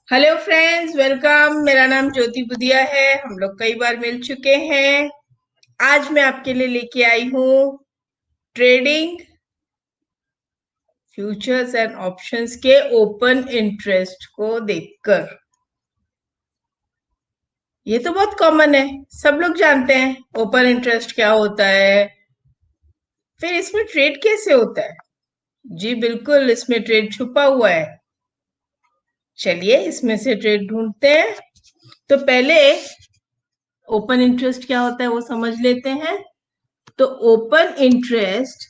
Hello friends, welcome. मेरा नाम ज्योति बुदिया है। हम लोग कई बार मिल चुके हैं। आज मैं आपके लिए लेके आई हूँ ट्रेडिंग फ्यूचर्स एंड ऑप्शंस के ओपन इंटरेस्ट को देखकर। ये तो बहुत कॉमन है, सब लोग जानते हैं ओपन इंटरेस्ट क्या होता है। फिर इसमें ट्रेड कैसे होता है? जी बिल्कुल, इसमें ट्रेड छुपा हुआ है। चलिए इसमें से ट्रेड ढूंढते हैं। तो पहले ओपन इंटरेस्ट क्या होता है वो समझ लेते हैं। तो ओपन इंटरेस्ट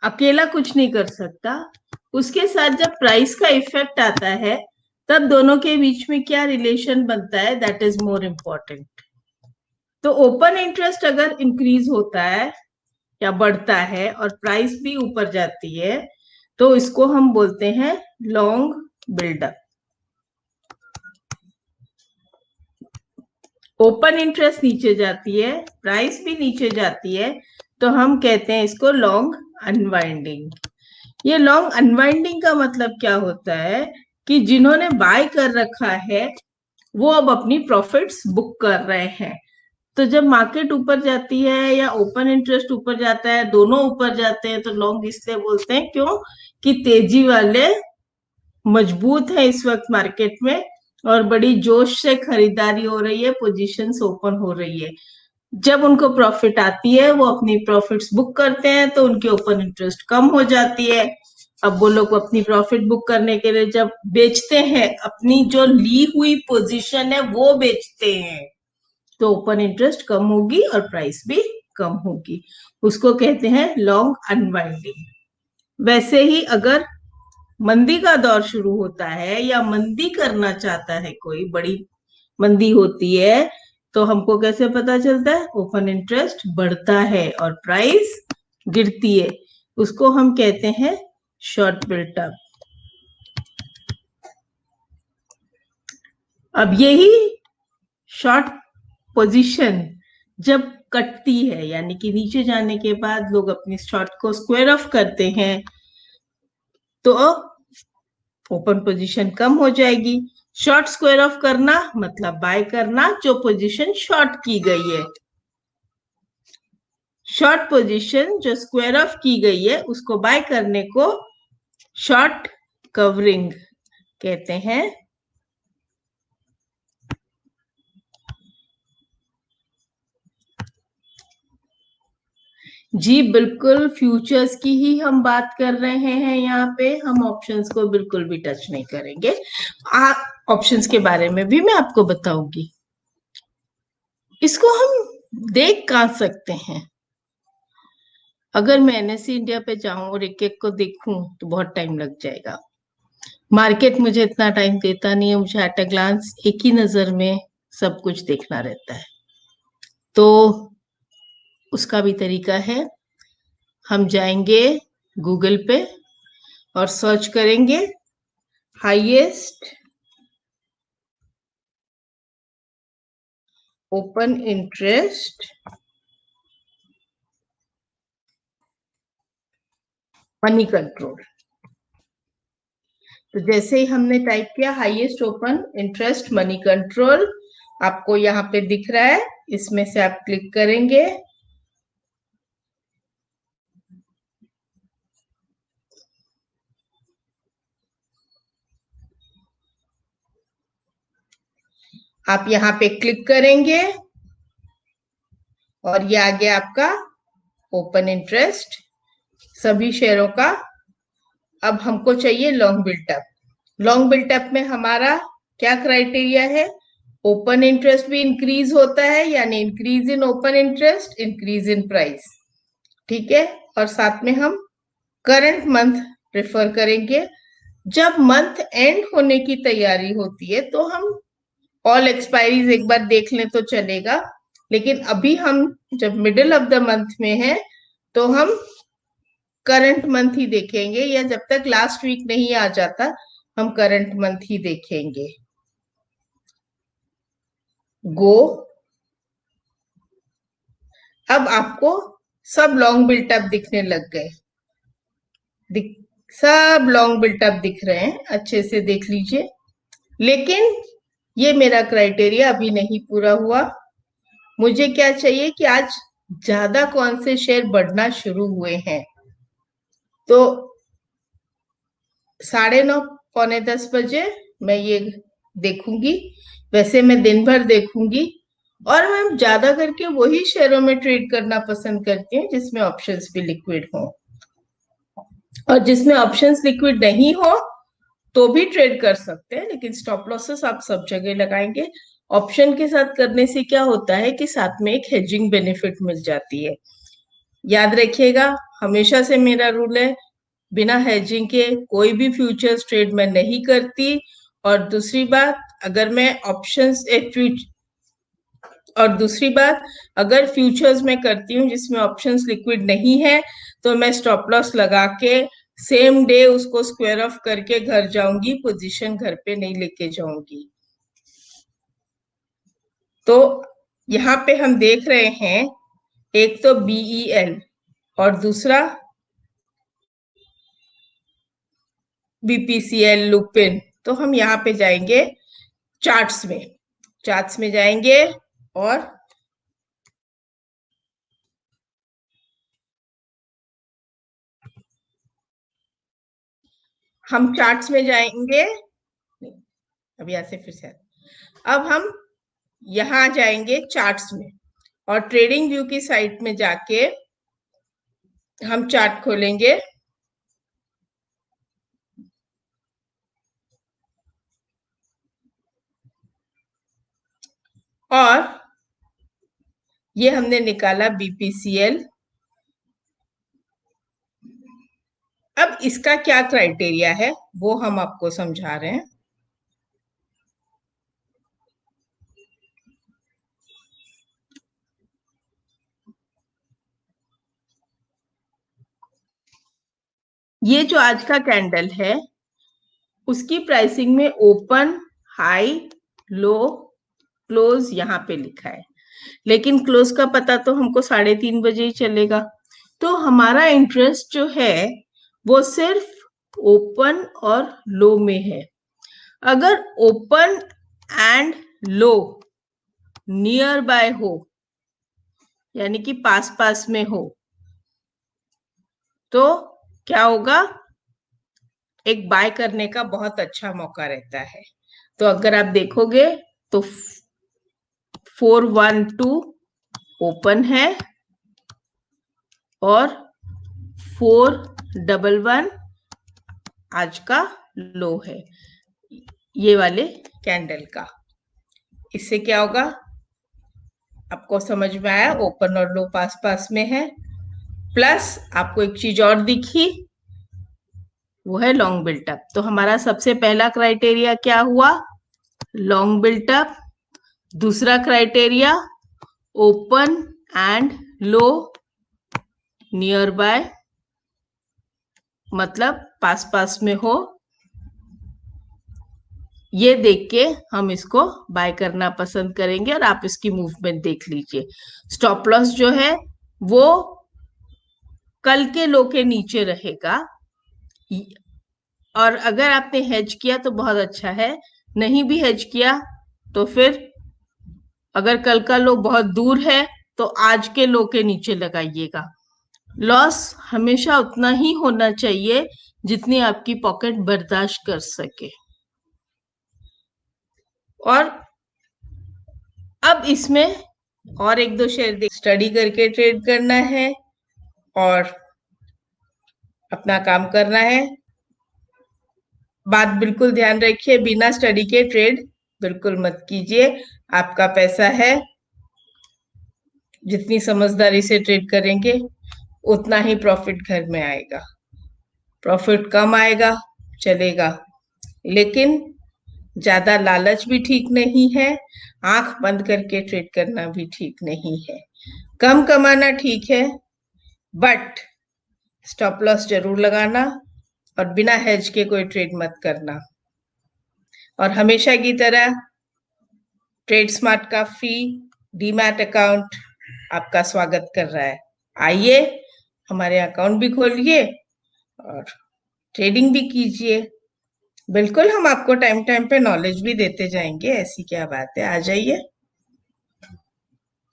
अकेला कुछ नहीं कर सकता। उसके साथ जब प्राइस का इफेक्ट आता है तब दोनों के बीच में क्या रिलेशन बनता है, दैट इज मोर इम्पोर्टेंट। तो ओपन इंटरेस्ट अगर इंक्रीज होता है या बढ़ता है और प्राइस भी ऊपर जाती है तो इसको हम बोलते हैं लॉन्ग बिल्डअप। ओपन इंटरेस्ट नीचे जाती है, प्राइस भी नीचे जाती है, तो हम कहते हैं इसको लॉन्ग अनवाइंडिंग। ये लॉन्ग अनवाइंडिंग का मतलब क्या होता है कि जिन्होंने बाय कर रखा है वो अब अपनी प्रॉफिट्स बुक कर रहे हैं। तो जब मार्केट ऊपर जाती है या ओपन इंटरेस्ट ऊपर जाता है, दोनों ऊपर जाते हैं, तो लॉन्ग इसलिए बोलते हैं क्यों कि तेजी वाले मजबूत है इस वक्त मार्केट में और बड़ी जोश से खरीदारी हो रही है, पोजीशंस ओपन हो रही है। जब उनको प्रॉफिट आती है वो अपनी प्रॉफिट्स बुक करते हैं तो उनकी ओपन इंटरेस्ट कम हो जाती है। अब वो लोग अपनी प्रॉफिट बुक करने के लिए जब बेचते हैं, अपनी जो ली हुई पोजीशन है वो बेचते हैं, तो ओपन इंटरेस्ट कम होगी और प्राइस भी कम होगी। उसको कहते हैं लॉन्ग अनवाइंडिंग। वैसे ही अगर मंदी का दौर शुरू होता है या मंदी करना चाहता है, कोई बड़ी मंदी होती है, तो हमको कैसे पता चलता है? ओपन इंटरेस्ट बढ़ता है और प्राइस गिरती है। उसको हम कहते हैं शॉर्ट बिल्टअप। अब यही शॉर्ट पोजीशन जब कटती है, यानी कि नीचे जाने के बाद लोग अपनी शॉर्ट को स्क्वायर ऑफ करते हैं, तो ओपन पोजीशन कम हो जाएगी। शॉर्ट स्क्वायर ऑफ करना मतलब बाय करना जो पोजीशन शॉर्ट की गई है। शॉर्ट पोजीशन जो स्क्वायर ऑफ की गई है उसको बाय करने को शॉर्ट कवरिंग कहते हैं। जी बिल्कुल, फ्यूचर्स की ही हम बात कर रहे हैं। यहाँ पे हम ऑप्शंस को बिल्कुल भी टच नहीं करेंगे। ऑप्शंस के बारे में भी मैं आपको बताऊंगी। इसको हम देख कहाँ सकते हैं? अगर मैं एनएससी इंडिया पे जाऊं और एक एक को देखूं तो बहुत टाइम लग जाएगा। मार्केट मुझे इतना टाइम देता नहीं है, मुझे एट अ ग्लांस एक ही नजर में सब कुछ देखना रहता है। तो उसका भी तरीका है। हम जाएंगे गूगल पे और सर्च करेंगे highest open interest money control. तो जैसे ही हमने टाइप किया highest open interest money control, आपको यहाँ पे दिख रहा है, इसमें से आप क्लिक करेंगे। आप यहाँ पे क्लिक करेंगे और ये आ गया आपका ओपन इंटरेस्ट सभी शेयरों का। अब हमको चाहिए लॉन्ग बिल्टअप। लॉन्ग बिल्टअप में हमारा क्या क्राइटेरिया है? ओपन इंटरेस्ट भी इंक्रीज होता है, यानी increase in open interest, increase in price. ठीक है। और साथ में हम करंट मंथ प्रेफर करेंगे। जब मंथ एंड होने की तैयारी होती है तो हम ऑल एक्सपायरीज एक बार देख लें तो चलेगा, लेकिन अभी हम जब मिडिल ऑफ द मंथ में है तो हम करंट मंथ ही देखेंगे, या जब तक लास्ट वीक नहीं आ जाता हम करंट मंथ ही देखेंगे। गो। अब आपको सब लॉन्ग बिल्टअप दिखने लग गए। दिख, सब लॉन्ग बिल्टअप दिख रहे हैं, अच्छे से देख लीजिए। लेकिन ये मेरा क्राइटेरिया अभी नहीं पूरा हुआ। मुझे क्या चाहिए कि आज ज्यादा कौन से शेयर बढ़ना शुरू हुए हैं। तो 9:30 9:45 मैं ये देखूंगी। वैसे मैं दिन भर देखूंगी और मैं ज्यादा करके वही शेयरों में ट्रेड करना पसंद करती हूँ जिसमें ऑप्शंस भी लिक्विड हो। और जिसमें ऑप्शंस लिक्विड नहीं हो तो भी ट्रेड कर सकते हैं, लेकिन स्टॉप लॉसेस आप सब जगह लगाएंगे। ऑप्शन के साथ करने से क्या होता है कि साथ में एक हेजिंग बेनिफिट मिल जाती है। याद रखिएगा, हमेशा से मेरा रूल है, बिना हेजिंग के कोई भी फ्यूचर्स ट्रेड मैं नहीं करती। और दूसरी बात, अगर मैं ऑप्शंस और दूसरी बात, अगर फ्यूचर्स में करती हूँ जिसमें ऑप्शंस लिक्विड नहीं है तो मैं स्टॉप लॉस लगा के सेम डे उसको स्क्वायर ऑफ करके घर जाऊंगी, पोजीशन घर पे नहीं लेके जाऊंगी। तो यहाँ पे हम देख रहे हैं, एक तो BEL और दूसरा BPCL, लुपिन। तो हम यहाँ पे जाएंगे चार्ट्स में जाएंगे और हम चार्ट्स में जाएंगे। अभी ऐसे फिर से अब हम यहाँ जाएंगे चार्ट्स में और ट्रेडिंग व्यू की साइट में जाके हम चार्ट खोलेंगे। और ये हमने निकाला BPCL। अब इसका क्या क्राइटेरिया है वो हम आपको समझा रहे हैं। ये जो आज का कैंडल है उसकी प्राइसिंग में ओपन, हाई, लो, क्लोज यहाँ पे लिखा है, लेकिन क्लोज का पता तो हमको 3:30 बजे ही चलेगा। तो हमारा इंटरेस्ट जो है वो सिर्फ ओपन और लो में है। अगर open and low near by हो, यानी कि पास पास में हो, तो क्या होगा, एक बाय करने का बहुत अच्छा मौका रहता है। तो अगर आप देखोगे तो 412 ओपन है और 411 आज का लो है, ये वाले कैंडल का। इससे क्या होगा, आपको समझ में आया, ओपन और लो पास पास में है। प्लस आपको एक चीज और दिखी, वो है लॉन्ग बिल्टअप। तो हमारा सबसे पहला क्राइटेरिया क्या हुआ, लॉन्ग बिल्टअप। दूसरा criteria open and low near by, मतलब पास पास में हो। ये देख के हम इसको बाय करना पसंद करेंगे और आप इसकी मूवमेंट देख लीजिए। स्टॉप लॉस जो है वो कल के लो के नीचे रहेगा। और अगर आपने हेज किया तो बहुत अच्छा है, नहीं भी हेज किया तो फिर अगर कल का लो बहुत दूर है तो आज के लो के नीचे लगाइएगा। लॉस हमेशा उतना ही होना चाहिए जितनी आपकी पॉकेट बर्दाश्त कर सके। और अब इसमें और एक दो शेयर स्टडी करके ट्रेड करना है और अपना काम करना है। बात बिल्कुल ध्यान रखिए, बिना स्टडी के ट्रेड बिल्कुल मत कीजिए। आपका पैसा है, जितनी समझदारी से ट्रेड करेंगे उतना ही प्रॉफिट घर में आएगा। प्रॉफिट कम आएगा चलेगा, लेकिन ज्यादा लालच भी ठीक नहीं है, आंख बंद करके ट्रेड करना भी ठीक नहीं है। कम कमाना ठीक है, बट स्टॉप लॉस जरूर लगाना और बिना हेज के कोई ट्रेड मत करना। और हमेशा की तरह ट्रेड स्मार्ट का फ्री डीमैट अकाउंट आपका स्वागत कर रहा है। आइए हमारे अकाउंट भी खोलिए और ट्रेडिंग भी कीजिए। बिल्कुल, हम आपको टाइम टाइम पे नॉलेज भी देते जाएंगे, ऐसी क्या बात है, आ जाइए।